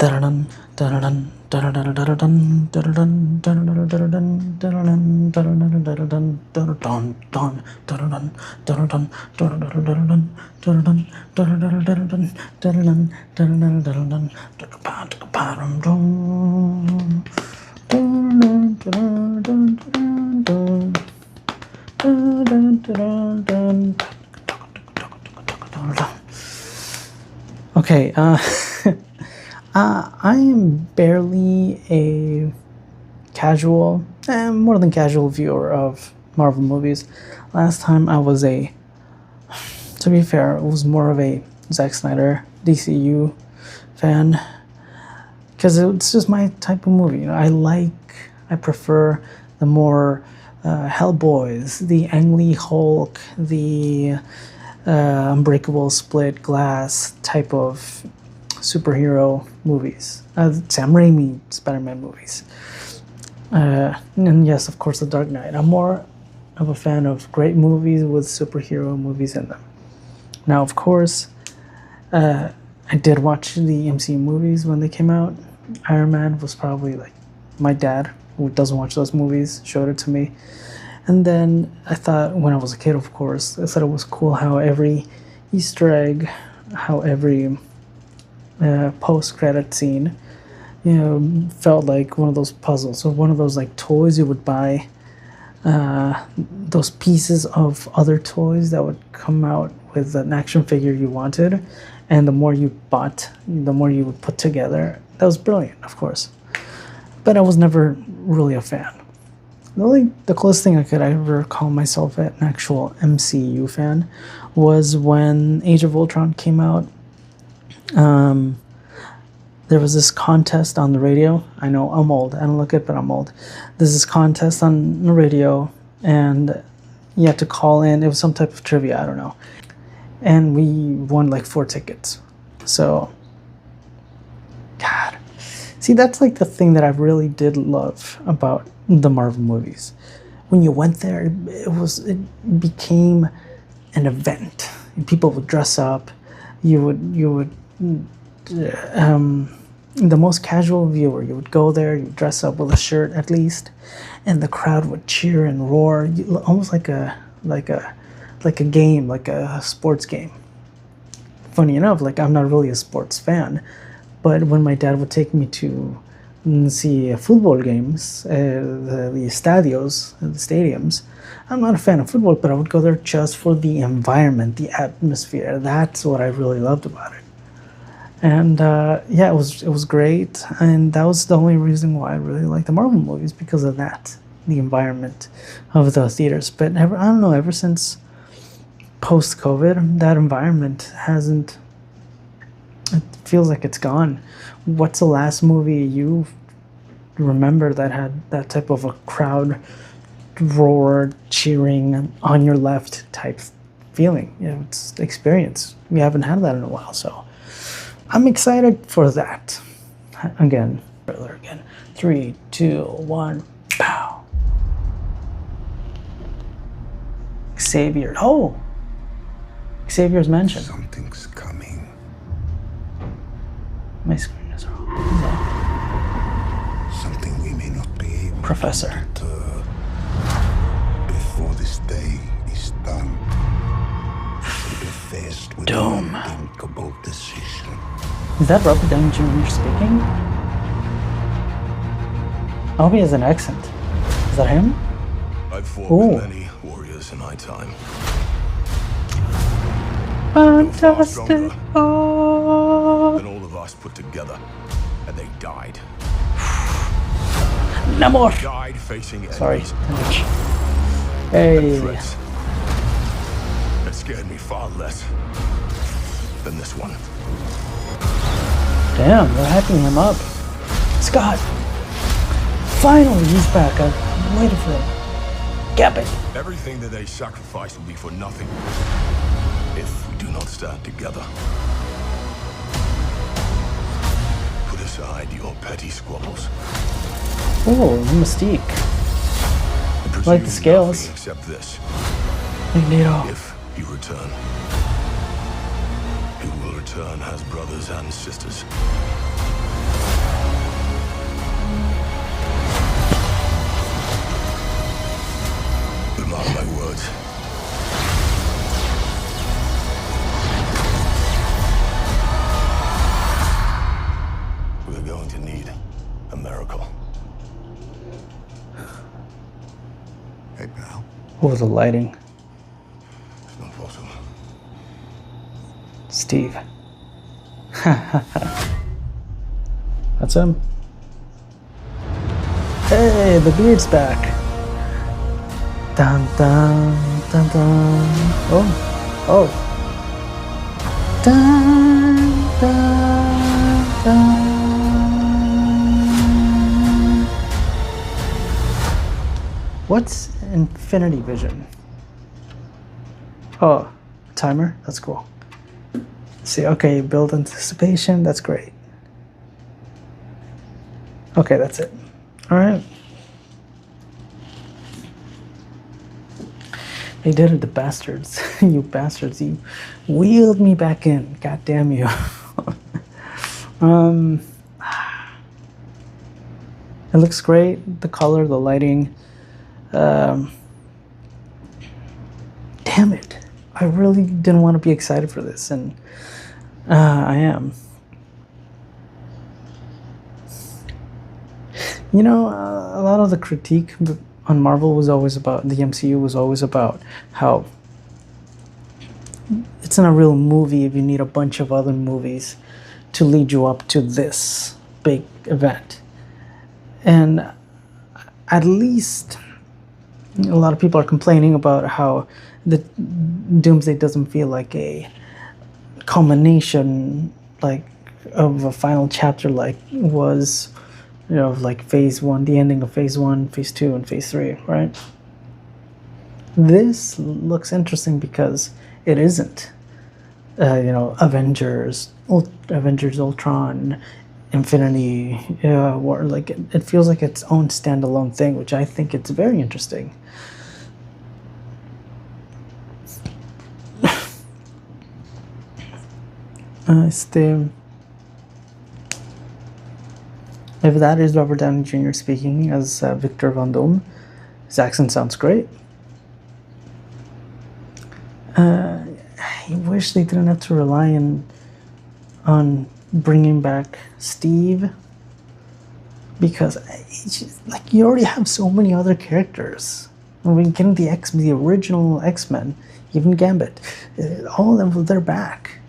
Okay, I am barely a casual, more than casual viewer of Marvel movies. Last time I was to be fair, it was more of a Zack Snyder DCU fan, because it's just my type of movie. I prefer the more Hellboys, the Ang Lee Hulk, the Unbreakable Split Glass type of superhero movies. Sam Raimi Spider-Man movies. And yes, of course, The Dark Knight. I'm more of a fan of great movies with superhero movies in them. Now, of course, I did watch the MCU movies when they came out. Iron Man was probably like my dad, who doesn't watch those movies, showed it to me. And then I thought, when I was a kid, of course, I thought it was cool how every Easter egg, how every post-credit scene, felt like one of those puzzles or one of those like toys you would buy, those pieces of other toys that would come out with an action figure you wanted, and the more you bought, the more you would put together. That was brilliant, of course, but I was never really a fan. The closest thing I could ever call myself an actual MCU fan was when Age of Ultron came out. There was this contest on the radio. I know I'm old. I don't look it, but I'm old. There's this contest on the radio, and you had to call in. It was some type of trivia, I don't know. And we won like 4 tickets. So, God. See, that's like the thing that I really did love about the Marvel movies. When you went there, it became an event. People would dress up. The most casual viewer, you would go there, you would dress up with a shirt at least, and the crowd would cheer and roar, almost like a game, like a sports game. Funny enough, like, I'm not really a sports fan, but when my dad would take me to see football games, the stadiums, I'm not a fan of football, but I would go there just for the environment, the atmosphere. That's what I really loved about it. And yeah, it was great, and that was the only reason why I really like the Marvel movies, because of that, the environment of the theaters. But I don't know, ever since post-COVID, that environment hasn't. It feels like it's gone. What's the last movie you remember that had that type of a crowd roar, cheering on your left type feeling? It's experience. We haven't had that in a while, so I'm excited for that. Again. 3, 2, 1, pow. Xavier. Oh! Xavier's mansion. Something's coming. My screen is wrong. Something we may not be able Professor. to deter before this day is done. Be faced with Doom. an unthinkable decision. Is that Robert Downey Jr. speaking? I hope he has an accent. Is that him? I've fought Ooh. with many warriors in my time. Fantastic. Oh. Than all of us put together, and they died. Namor. Died facing Sorry. enemies and Hey. threats that scared me far less than this one. Damn, they're hyping him up. Scott. Finally, he's back. I've waited for him. Gap it. Everything that they sacrifice will be for nothing if we do not stand together. Put aside your petty squabbles. Oh, Mystique. and Like the pursue scales. nothing except this. Magneto. If you return, you will return as brothers and sisters. going to need a miracle. Hey, pal. Oh, the lighting. It's not possible. Steve. That's him. Hey, the beard's back. Dun dun dun dun. Oh, oh. Dun dun dun. What's infinity vision? Oh, timer. That's cool. See, okay, build anticipation. That's great. Okay, that's it. All right. They did it, the bastards. You bastards. You wheeled me back in. God damn you. It looks great. The color, the lighting. Damn it. I really didn't want to be excited for this, and I am. You know, a lot of the critique on Marvel was always about, the MCU was always about how it's not a real movie if you need a bunch of other movies to lead you up to this big event. And at least a lot of people are complaining about how the Doomsday doesn't feel like a culmination, like, of a final chapter, like was, you know, like phase one, the ending of phase one, phase two, and phase three, right? This looks interesting because it isn't, you know, Avengers Ultron, Infinity War. Like it feels like its own standalone thing, which I think it's very interesting. If that is Robert Downey Jr. speaking as Victor Von Doom, his accent sounds great. I wish they didn't have to rely on bringing back Steve, because it's just, like, you already have so many other characters. When we get the original X-Men, even Gambit, all of them, they're back.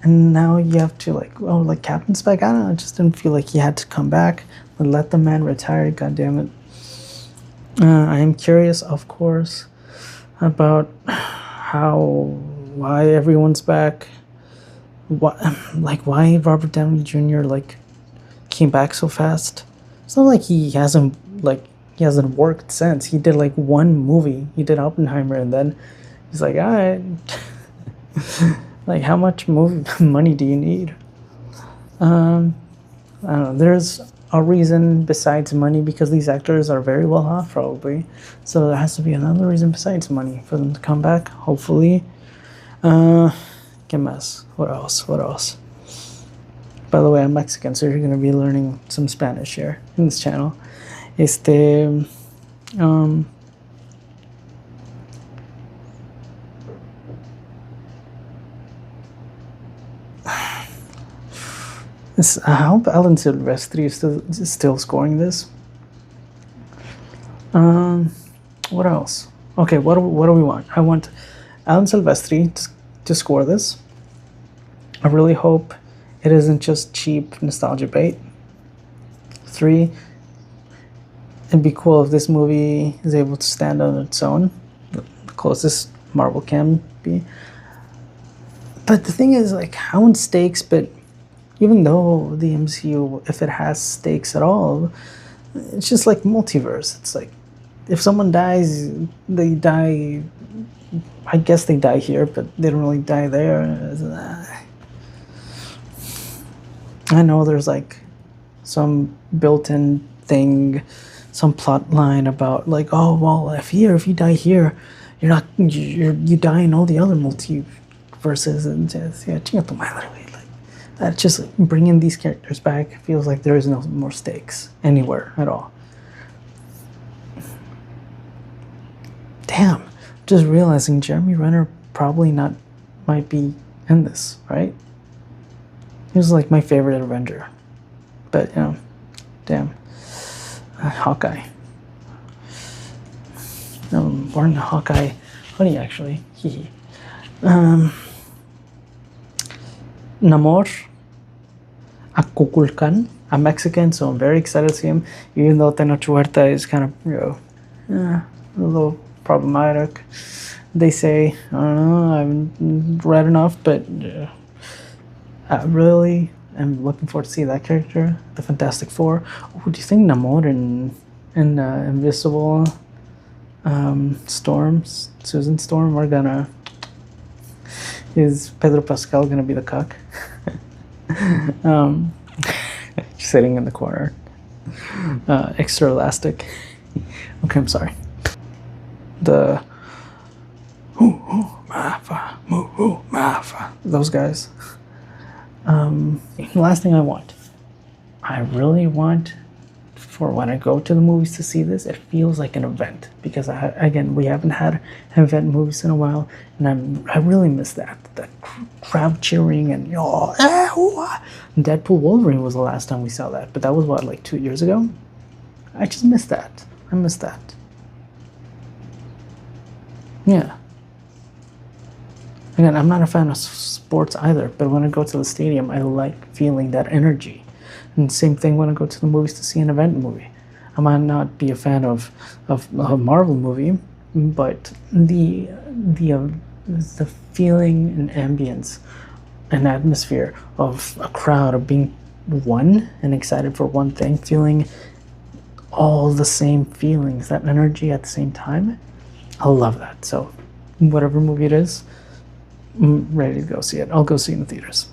And now you have to, like, oh, like Captain's back. I don't know. I just didn't feel like he had to come back and let the man retire. God damn it. I am curious, of course, about why everyone's back. Why Robert Downey Jr. like came back so fast. It's not like he hasn't worked since. He did like one movie. He did Oppenheimer, and then he's like, all right. Like, how much money do you need? I don't know. There's a reason besides money, because these actors are very well off, probably. So there has to be another reason besides money for them to come back, hopefully. ¿Qué más? What else? What else? By the way, I'm Mexican, so you're going to be learning some Spanish here in this channel. I hope Alan Silvestri is still scoring this. What else? Okay, what do we want? I want Alan Silvestri to score this. I really hope it isn't just cheap nostalgia bait. 3, it'd be cool if this movie is able to stand on its own, the closest Marvel can be. But the thing is, like, I want stakes, but even though the MCU, if it has stakes at all, it's just like multiverse. It's like, if someone dies, they die. I guess they die here, but they don't really die there. I know there's like some built-in thing, some plot line about like, oh well, if you die here, you die in all the other multiverses, and just, yeah, chinga tu madre, güey. That just bringing these characters back feels like there is no more stakes anywhere at all. Damn, just realizing Jeremy Renner probably might be in this, right? He was like my favorite Avenger. But damn, Hawkeye. Wearing a Hawkeye hoodie actually. Namor Akukulkan. I'm Mexican, so I'm very excited to see him. Even though Tenoch Huerta is kind of, a little problematic. They say, I don't know, I haven't read enough, but I really am looking forward to see that character, the Fantastic Four. Oh, do you think Namor and Invisible Susan Storm are gonna... Is Pedro Pascal gonna be the cuck? Sitting in the corner. Extra elastic. Okay, I'm sorry. The those guys. The last thing I really want for when I go to the movies to see this, it feels like an event, because again, we haven't had event movies in a while, and I really miss that crowd cheering and Deadpool Wolverine was the last time we saw that, but that was what, like 2 years ago. I just miss that. I miss that. Yeah. Again, I'm not a fan of sports either, but when I go to the stadium, I like feeling that energy. And same thing when I go to the movies to see an event movie. I might not be a fan of a Marvel movie, but the feeling and ambience and atmosphere of a crowd of being one and excited for one thing, feeling all the same feelings, that energy at the same time, I love that. So whatever movie it is, I'm ready to go see it. I'll go see it in the theaters.